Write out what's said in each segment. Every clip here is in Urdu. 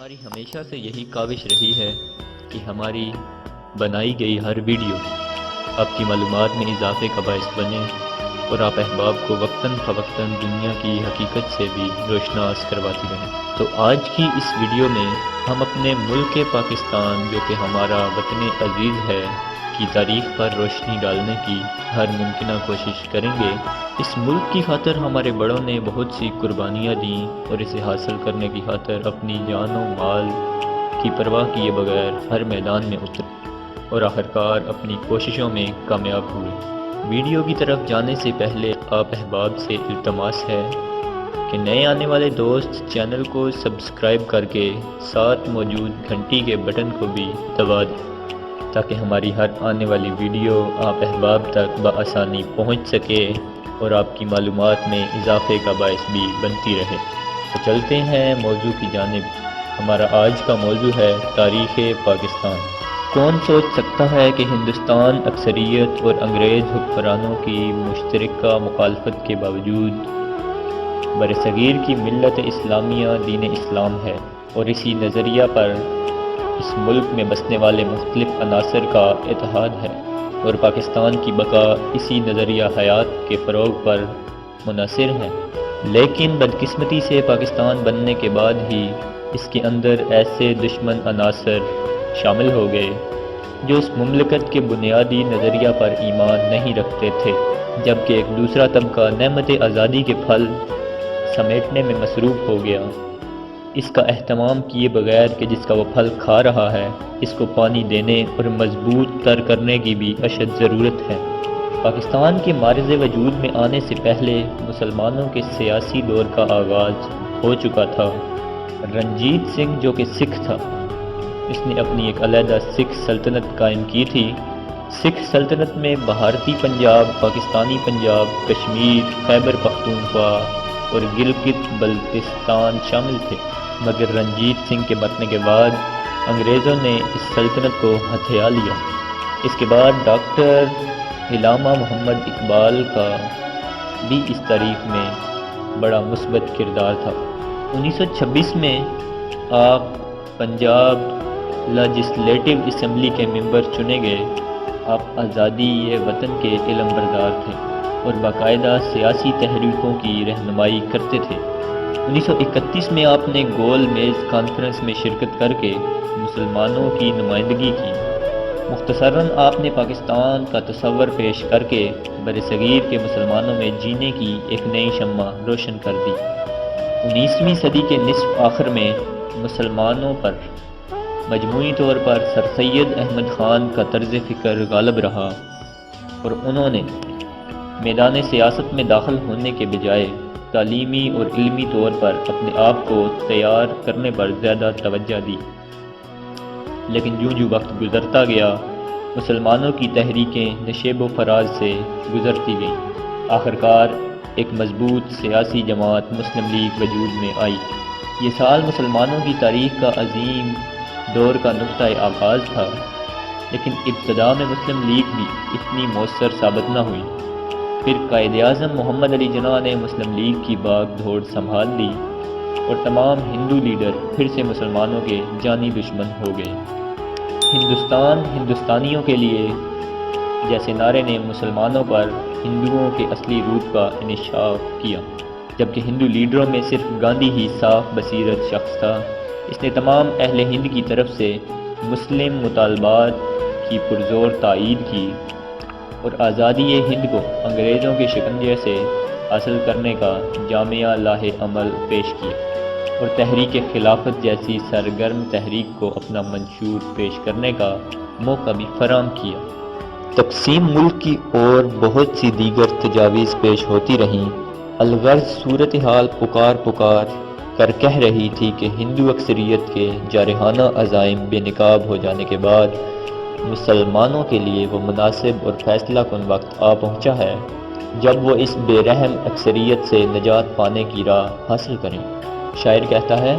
ہماری ہمیشہ سے یہی کاوش رہی ہے کہ ہماری بنائی گئی ہر ویڈیو آپ کی معلومات میں اضافے کا باعث بنے اور آپ احباب کو وقتاً فوقتاً دنیا کی حقیقت سے بھی روشناس کرواتی رہیں۔ تو آج کی اس ویڈیو میں ہم اپنے ملک پاکستان جو کہ ہمارا وطن عزیز ہے کی تاریخ پر روشنی ڈالنے کی ہر ممکنہ کوشش کریں گے۔ اس ملک کی خاطر ہمارے بڑوں نے بہت سی قربانیاں دیں اور اسے حاصل کرنے کی خاطر اپنی جان و مال کی پرواہ کیے بغیر ہر میدان میں اترے اور آخرکار اپنی کوششوں میں کامیاب ہوئے۔ ویڈیو کی طرف جانے سے پہلے آپ احباب سے التماس ہے کہ نئے آنے والے دوست چینل کو سبسکرائب کر کے ساتھ موجود گھنٹی کے بٹن کو بھی دبا دیں تاکہ ہماری ہر آنے والی ویڈیو آپ احباب تک بآسانی پہنچ سکے اور آپ کی معلومات میں اضافے کا باعث بھی بنتی رہے۔ تو چلتے ہیں موضوع کی جانب۔ ہمارا آج کا موضوع ہے تاریخ پاکستان۔ کون سوچ سکتا ہے کہ ہندوستان اکثریت اور انگریز حکمرانوں کی مشترکہ مخالفت کے باوجود برصغیر کی ملت اسلامیہ دین اسلام ہے اور اسی نظریہ پر اس ملک میں بسنے والے مختلف عناصر کا اتحاد ہے اور پاکستان کی بقا اسی نظریہ حیات کے فروغ پر منحصر ہے۔ لیکن بدقسمتی سے پاکستان بننے کے بعد ہی اس کے اندر ایسے دشمن عناصر شامل ہو گئے جو اس مملکت کے بنیادی نظریہ پر ایمان نہیں رکھتے تھے، جبکہ ایک دوسرا طبقہ نعمت آزادی کے پھل سمیٹنے میں مصروف ہو گیا، اس کا اہتمام کیے بغیر کہ جس کا وہ پھل کھا رہا ہے اس کو پانی دینے اور مضبوط تر کرنے کی بھی اشد ضرورت ہے۔ پاکستان کے معرض وجود میں آنے سے پہلے مسلمانوں کے سیاسی دور کا آغاز ہو چکا تھا۔ رنجیت سنگھ جو کہ سکھ تھا، اس نے اپنی ایک علیحدہ سکھ سلطنت قائم کی تھی۔ سکھ سلطنت میں بھارتی پنجاب، پاکستانی پنجاب، کشمیر، خیبر پختونخوا اور گلگت بلتستان شامل تھے، مگر رنجیت سنگھ کے مرنے کے بعد انگریزوں نے اس سلطنت کو ہتھیا لیا۔ اس کے بعد ڈاکٹر علامہ محمد اقبال کا بھی اس تاریخ میں بڑا مثبت کردار تھا۔ 1926 میں آپ پنجاب لیجسلیٹو اسمبلی کے ممبر چنے گئے۔ آپ آزادی وطن کے علم بردار تھے اور باقاعدہ سیاسی تحریکوں کی رہنمائی کرتے تھے۔ 1931 میں آپ نے گول میز کانفرنس میں شرکت کر کے مسلمانوں کی نمائندگی کی۔ مختصراً آپ نے پاکستان کا تصور پیش کر کے برصغیر کے مسلمانوں میں جینے کی ایک نئی شمع روشن کر دی۔ 19ویں صدی کے نصف آخر میں مسلمانوں پر مجموعی طور پر سر سید احمد خان کا طرز فکر غالب رہا اور انہوں نے میدان سیاست میں داخل ہونے کے بجائے تعلیمی اور علمی طور پر اپنے آپ کو تیار کرنے پر زیادہ توجہ دی۔ لیکن جو وقت گزرتا گیا مسلمانوں کی تحریکیں نشیب و فراز سے گزرتی گئیں۔ آخرکار ایک مضبوط سیاسی جماعت مسلم لیگ وجود میں آئی۔ یہ سال مسلمانوں کی تاریخ کا عظیم دور کا نقطۂ آغاز تھا، لیکن ابتدا میں مسلم لیگ بھی اتنی مؤثر ثابت نہ ہوئی۔ پھر قائد اعظم محمد علی جناح نے مسلم لیگ کی باغ دوڑ سنبھال لی اور تمام ہندو لیڈر پھر سے مسلمانوں کے جانی دشمن ہو گئے۔ ہندوستان ہندوستانیوں کے لیے جیسے نعرے نے مسلمانوں پر ہندوؤں کے اصلی روپ کا انکشاف کیا، جبکہ ہندو لیڈروں میں صرف گاندھی ہی صاف بصیرت شخص تھا۔ اس نے تمام اہل ہند کی طرف سے مسلم مطالبات کی پرزور تائید کی اور آزادی ہند کو انگریزوں کے شکنجے سے حاصل کرنے کا جامع لاہ عمل پیش کیا اور تحریک خلافت جیسی سرگرم تحریک کو اپنا منشور پیش کرنے کا موقع بھی فراہم کیا۔ تقسیم ملک کی اور بہت سی دیگر تجاویز پیش ہوتی رہیں، الغرض صورتحال پکار کر کہہ رہی تھی کہ ہندو اکثریت کے جارحانہ عزائم بے نقاب ہو جانے کے بعد مسلمانوں کے لیے وہ مناسب اور فیصلہ کن وقت آ پہنچا ہے جب وہ اس بے رحم اکثریت سے نجات پانے کی راہ حاصل کریں۔ شاعر کہتا ہے،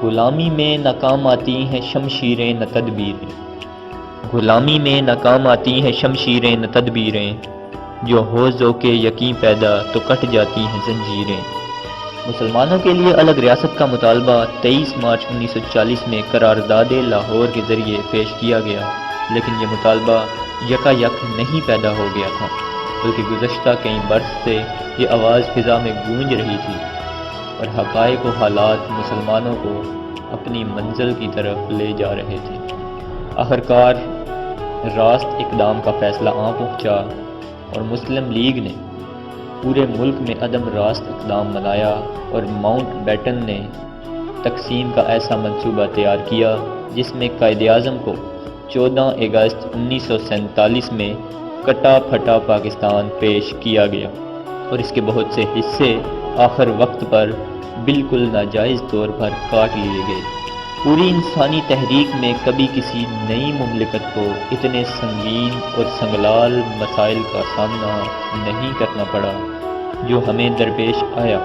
غلامی میں ناکام آتی ہیں شمشیریں نہ تدبیریں، غلامی میں ناکام آتی ہیں شمشیریں نہ تدبیریں، جو ہو ذوق یقین پیدا تو کٹ جاتی ہیں زنجیریں۔ مسلمانوں کے لیے الگ ریاست کا مطالبہ 23 مارچ 1940 میں قرارداد لاہور کے ذریعے پیش کیا گیا، لیکن یہ مطالبہ یکا یک نہیں پیدا ہو گیا تھا، بلکہ گزشتہ کئی برس سے یہ آواز فضا میں گونج رہی تھی اور حقائق و حالات مسلمانوں کو اپنی منزل کی طرف لے جا رہے تھے۔ آخرکار راست اقدام کا فیصلہ آن پہنچا اور مسلم لیگ نے پورے ملک میں عدم راست اقدام منایا اور ماؤنٹ بیٹن نے تقسیم کا ایسا منصوبہ تیار کیا جس میں قائد اعظم کو 14 اگست 1947 میں کٹا پھٹا پاکستان پیش کیا گیا اور اس کے بہت سے حصے آخر وقت پر بالکل ناجائز طور پر کاٹ لیے گئے۔ پوری انسانی تحریک میں کبھی کسی نئی مملکت کو اتنے سنگین اور سنگلال مسائل کا سامنا نہیں کرنا پڑا جو ہمیں درپیش آیا،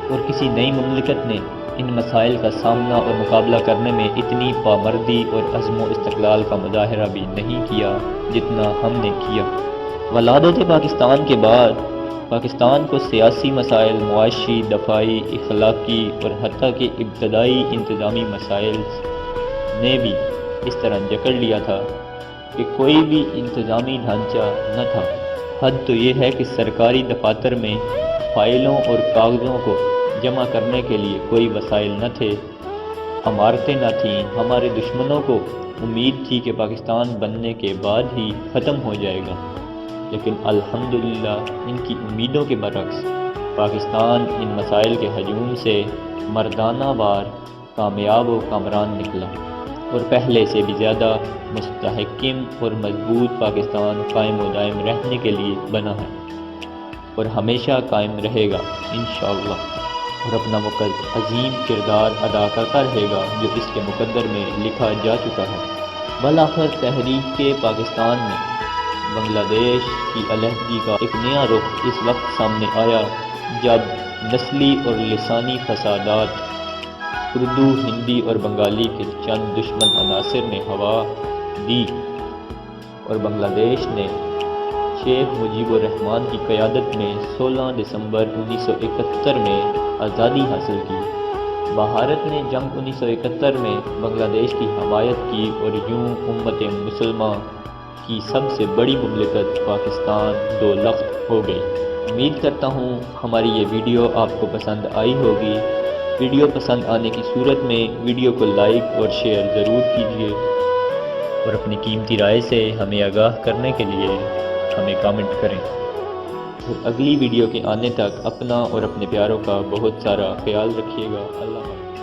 اور کسی نئی مملکت نے ان مسائل کا سامنا اور مقابلہ کرنے میں اتنی پامردی اور عزم و استقلال کا مظاہرہ بھی نہیں کیا جتنا ہم نے کیا۔ ولادت پاکستان کے بعد پاکستان کو سیاسی مسائل، معاشی، دفاعی، اخلاقی اور حتیٰ کہ ابتدائی انتظامی مسائل نے بھی اس طرح جکڑ لیا تھا کہ کوئی بھی انتظامی ڈھانچہ نہ تھا۔ حد تو یہ ہے کہ سرکاری دفاتر میں فائلوں اور کاغذوں کو جمع کرنے کے لیے کوئی وسائل نہ تھے، عمارتیں نہ تھیں۔ ہمارے دشمنوں کو امید تھی کہ پاکستان بننے کے بعد ہی ختم ہو جائے گا، لیکن الحمدللہ ان کی امیدوں کے برعکس پاکستان ان مسائل کے ہجوم سے مردانہ وار کامیاب و کامران نکلا اور پہلے سے بھی زیادہ مستحکم اور مضبوط پاکستان قائم و دائم رہنے کے لیے بنا ہے اور ہمیشہ قائم رہے گا انشاءاللہ، اور اپنا عظیم کردار ادا کرتا رہے گا جو اس کے مقدر میں لکھا جا چکا ہے۔ بالآخر تحریک پاکستان میں بنگلہ دیش کی علیحدگی کا ایک نیا رخ اس وقت سامنے آیا جب نسلی اور لسانی فسادات اردو، ہندی اور بنگالی کے چند دشمن عناصر نے ہوا دی اور بنگلہ دیش نے شیخ مجیب الرحمن کی قیادت میں 16 دسمبر 1971 میں آزادی حاصل کی۔ بھارت نے جنگ 1971 میں بنگلہ دیش کی حمایت کی اور یوں امت مسلمہ کی سب سے بڑی مملکت پاکستان دو لخت ہو گئی۔ امید کرتا ہوں ہماری یہ ویڈیو آپ کو پسند آئی ہوگی۔ ویڈیو پسند آنے کی صورت میں ویڈیو کو لائک اور شیئر ضرور کیجیے اور اپنی قیمتی رائے سے ہمیں آگاہ کرنے کے لیے ہمیں کامنٹ کریں۔ اور اگلی ویڈیو کے آنے تک اپنا اور اپنے پیاروں کا بہت سارا خیال رکھیے گا۔ اللہ حافظ۔